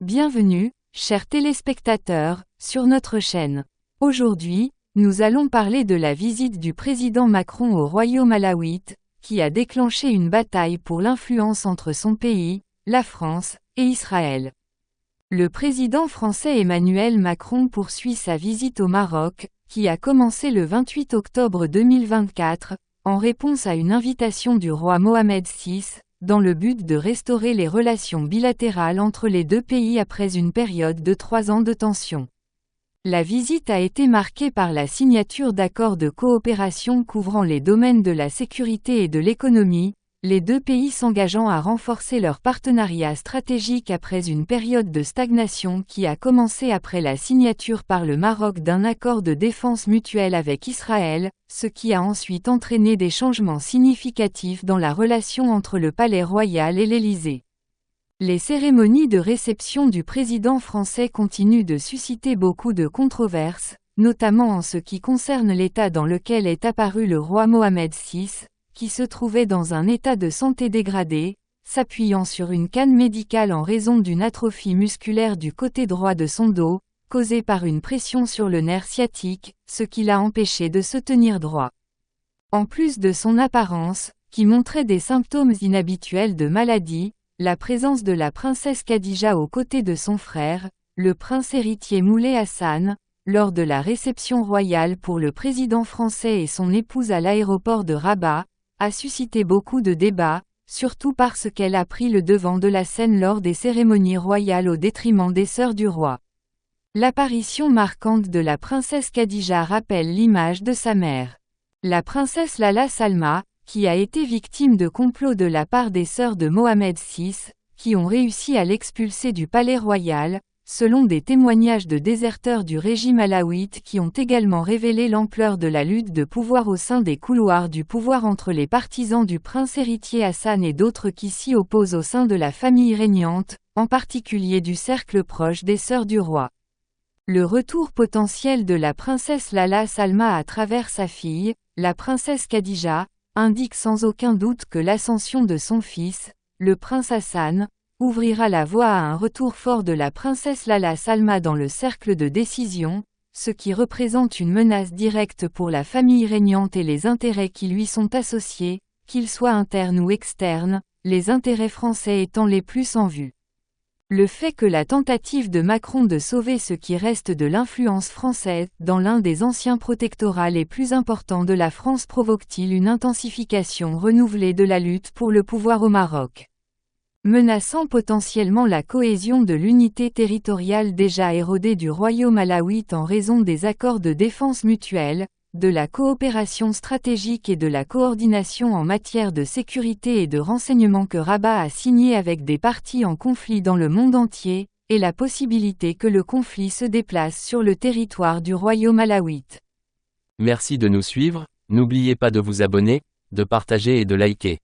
Bienvenue, chers téléspectateurs, sur notre chaîne. Aujourd'hui, nous allons parler de la visite du président Macron au royaume alawite, qui a déclenché une bataille pour l'influence entre son pays, la France, et Israël. Le président français Emmanuel Macron poursuit sa visite au Maroc, qui a commencé le 28 octobre 2024, en réponse à une invitation du roi Mohamed VI, dans le but de restaurer les relations bilatérales entre les deux pays après une période de 3 ans de tension. La visite a été marquée par la signature d'accords de coopération couvrant les domaines de la sécurité et de l'économie, les deux pays s'engageant à renforcer leur partenariat stratégique après une période de stagnation qui a commencé après la signature par le Maroc d'un accord de défense mutuelle avec Israël, ce qui a ensuite entraîné des changements significatifs dans la relation entre le Palais Royal et l'Élysée. Les cérémonies de réception du président français continuent de susciter beaucoup de controverses, notamment en ce qui concerne l'état dans lequel est apparu le roi Mohamed VI, qui se trouvait dans un état de santé dégradé, s'appuyant sur une canne médicale en raison d'une atrophie musculaire du côté droit de son dos, causée par une pression sur le nerf sciatique, ce qui l'a empêché de se tenir droit. En plus de son apparence, qui montrait des symptômes inhabituels de maladie, la présence de la princesse Khadija aux côtés de son frère, le prince héritier Moulay Hassan, lors de la réception royale pour le président français et son épouse à l'aéroport de Rabat, a suscité beaucoup de débats, surtout parce qu'elle a pris le devant de la scène lors des cérémonies royales au détriment des sœurs du roi. L'apparition marquante de la princesse Khadija rappelle l'image de sa mère. La princesse Lala Salma, qui a été victime de complots de la part des sœurs de Mohamed VI, qui ont réussi à l'expulser du palais royal, selon des témoignages de déserteurs du régime alawite qui ont également révélé l'ampleur de la lutte de pouvoir au sein des couloirs du pouvoir entre les partisans du prince héritier Hassan et d'autres qui s'y opposent au sein de la famille régnante, en particulier du cercle proche des sœurs du roi. Le retour potentiel de la princesse Lala Salma à travers sa fille, la princesse Khadija, indique sans aucun doute que l'ascension de son fils, le prince Hassan, ouvrira la voie à un retour fort de la princesse Lala Salma dans le cercle de décision, ce qui représente une menace directe pour la famille régnante et les intérêts qui lui sont associés, qu'ils soient internes ou externes, les intérêts français étant les plus en vue. Le fait que la tentative de Macron de sauver ce qui reste de l'influence française dans l'un des anciens protectorats les plus importants de la France provoque-t-il une intensification renouvelée de la lutte pour le pouvoir au Maroc ? Menaçant potentiellement la cohésion de l'unité territoriale déjà érodée du royaume alawite en raison des accords de défense mutuelle, de la coopération stratégique et de la coordination en matière de sécurité et de renseignement que Rabat a signé avec des parties en conflit dans le monde entier, et la possibilité que le conflit se déplace sur le territoire du royaume alawite. Merci de nous suivre, n'oubliez pas de vous abonner, de partager et de liker.